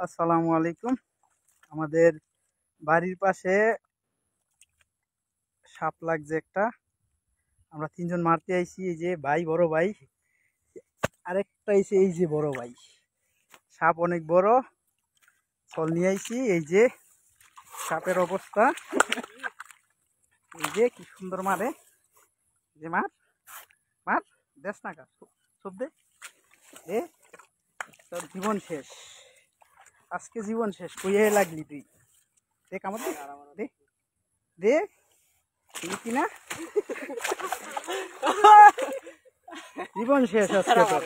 আসসালামু আলাইকুম। আমাদের বাড়ির পাশে সাপ লাগছে একটা, আমরা তিনজন মারতে আইছি। এই যে ভাই, বড় ভাই, আরেকটা এসে এই যে বড় ভাই। সাপ অনেক বড়, চল নিয়ে আইছি। এই যে সাপের অবস্থা, এই যে কি সুন্দর মারে। যে মার মার, দেশ না কা সব দে, তোর জীবন শেষ, আজকে জীবন শেষ। কইয়ে লাগলি তুই, দেখ আমার দে দে কিনা জীবন শেষ আজকে তোর।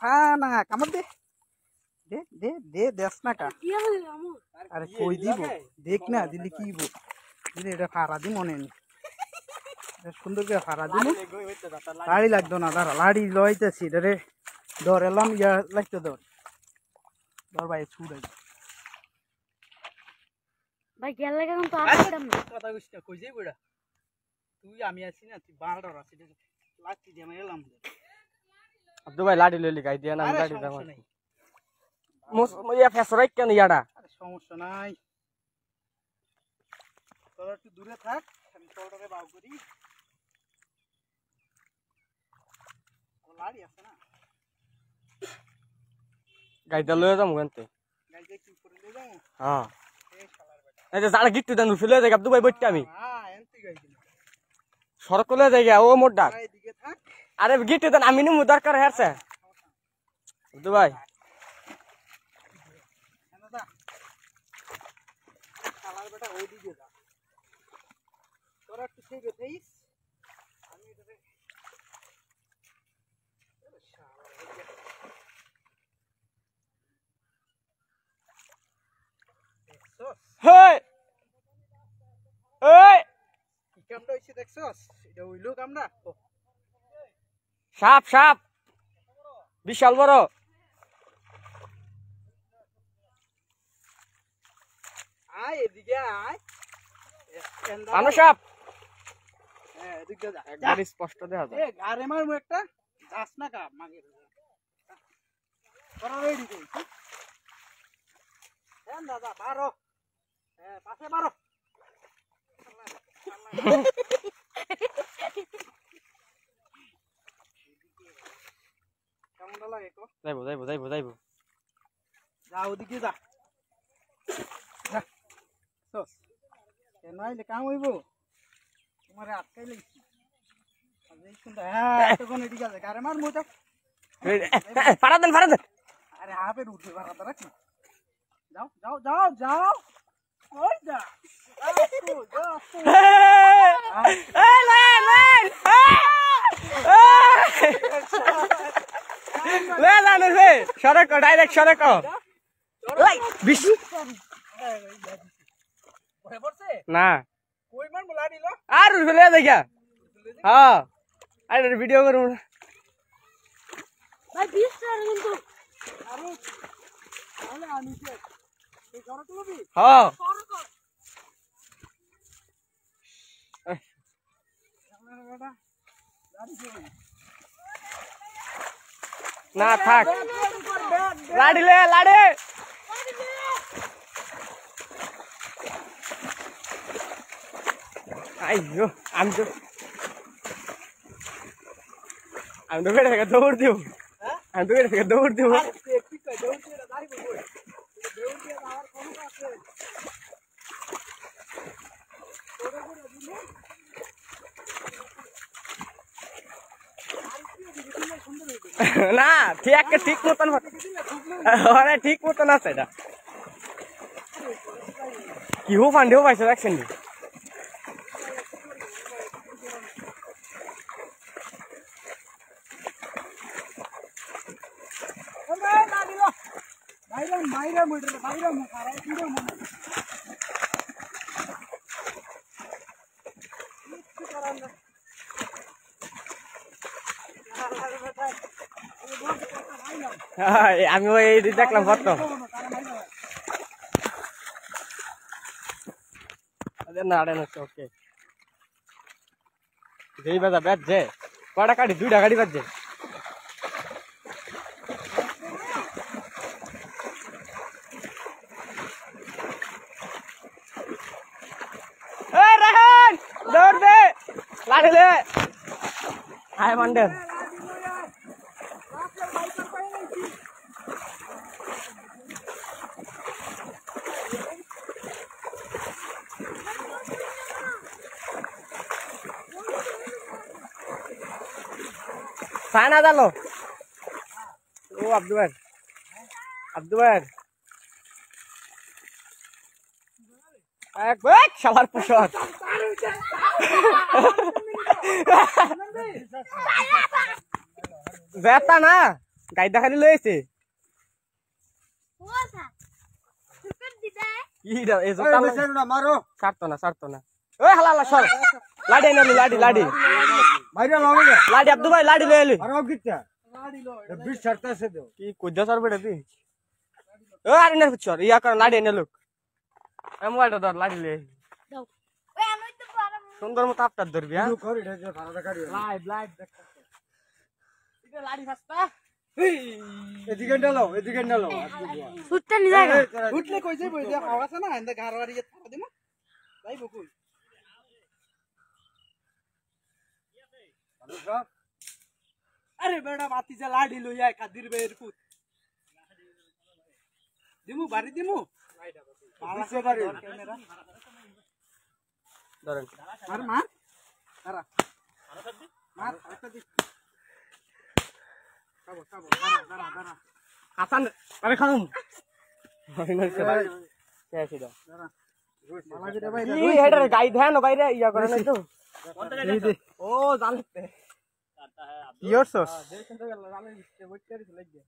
ফানা কামড় দে দে দে দে, দেশ না কা। আরে কই দিব, দেখ না দিলি কি দিলে এটা ফাড়া দি মনে নি, সুন্দর করে ফাড়া দিন। লাড়ি লাগতো না, দাঁড়া লাড়ি লইতেছি রে, ধর এলাম ইয়া লাগতো, ধর ধর ভাই ছুড়াই ভাই গেল লাগে তো আসতাম না। কথা কইছ কই যাই বড়া, তুই আমি আছি না, তুই বালডর আছে লাঠি দিয়ে আমি এলাম। আব্দু ভাই লাঠি লইলি গাই দিয়া না, আমি লাঠি দাম মোস ইয়া ফেসরাই কেন ইয়াডা। আরে সমস্যা নাই, তোরা একটু দূরে থাক, আমি তোরটাকে বাউ করি। লাড়ি আছে না, গাইটা লয়ে যাম ওখানতে। গাইতে কি করে লই যাও? হ্যাঁ এই শালার বেটা, এই যে জালা গিট্টু দেন ফেলে যাই আব্দু ভাই বইতে আমি হ্যাঁ এনতি গাইতে সড়ক লয়ে যাই ও মোর ডাক। এদিকে থাক। আরে গিট্টু দেন, আমি নিমু দরকার হেরছে আব্দু ভাই। দাদা শালার বেটা ওইদিকে যা, তোরা একটু সেই বেথাইস, আমি এটাকে হেই এই কি কামটা হইছে দেখছস? এটা হইলো কামটা। সাপ সাপ বিশাল বড়। আয় এদিকে আয়, পানো সাপ হ্যাঁ এদিকে যা, একবার স্পষ্ট দেখা যায়। এ গারে মারমু একটা, যাস না কা মাগে তোরা রেডি কইছিস? হ্যাঁ দাদা বারো, হ্যাঁ পাশে বারো। কেমনটা লাগে কো? যাইবো যাইবো যাইবো যাইবো। যা ওদিকে যা, সস কেন আইলে কাম হইব, তোমারে আটকাই লাগছি। হ্যাঁ এতক্ষণ এদিকে আছে, গারে মার মোটা। ফাড়া দেন ফাড়া দেন। আরে হাফের উঠবে বারাতে রাখ না, যাও যাও যাও যাও, ওই যা সড়ক ডাইরেক্ট সড়ক না কই মার বলা দিল আর ফেলে দেখা। হ্যাঁ আরে ভিডিও করব ভাই 20 টাকা কিন্তু আরে তাহলে আমি যে এই ঘরে তুলবি। হ্যাঁ না থাক লাড়ি লে লাড়ি। আইয়ো আমি তো বেড়ে থেকে দৌড় দিব, আমি তো বেড়ে থেকে দৌড় দিব। না ঠিক ঠিক মতন ঠিক মতন আছে এটা। কিহু ফান্ডিও পাইছে দেখছেন নি? আমি ওই দেখলাম কত না ওকে যেই বাজা ব্যাট যে কটা গাড়ি দুইটা গাড়ি বাজছে रेहन दौड़ दे लाठी ले हाय मंडर फाना डालो ओ अब्दुल এক বেক শালার পুষর বেতা না গাইদা খালি লইছে ইডা এ জোতা না মারো ছাড়তো না ওই হালা হালা সর লাডি নেলি লাডি মাইরা লাও লাডি আব্দু ভাই লাডি লই এলি আরে কিটা লাডি লো 20 ছাড়তে আছে দাও কি কইদা সর বেটা দি ও আরে না পুষর ইয়া কর লাডি নে লোক মোবাইলটা ধর লাড়িলে সুন্দর মতো আপটার ধরবি লাইভ এদিকে ডালো উঠতে নি জায়গা উঠলে কই যাইবো যে খাওয়া আছে না এন্ড ঘাড় ইয়ে থাকা দিমু যাইবো কই আরে বেড়া বাতি যা লাড়ি লইয়া কাদির বের পুত দিমু বাড়ি দিমু পালাছে বাড়ি ক্যামেরা ধরেন আর মা দাঁড়া মার একটা দি খাবো দাঁড়া হাসান আরে খাম মাইনাছে ভাই কেসে দাও দাঁড়া মালা দিরে ভাই ই হেডার গাই ধ্যান বাইরে ইয়া করে নাই তো ও জানতে ইয়োর সস দেখেন তো জানলে বইতে লাগবে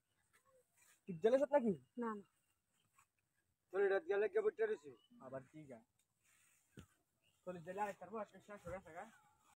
কি জেলে সত নাকি না তোর রাত গেলে কে বইতে রইছে আবার কি গা তোর জেলে আর করব শেষ হয়ে গেছে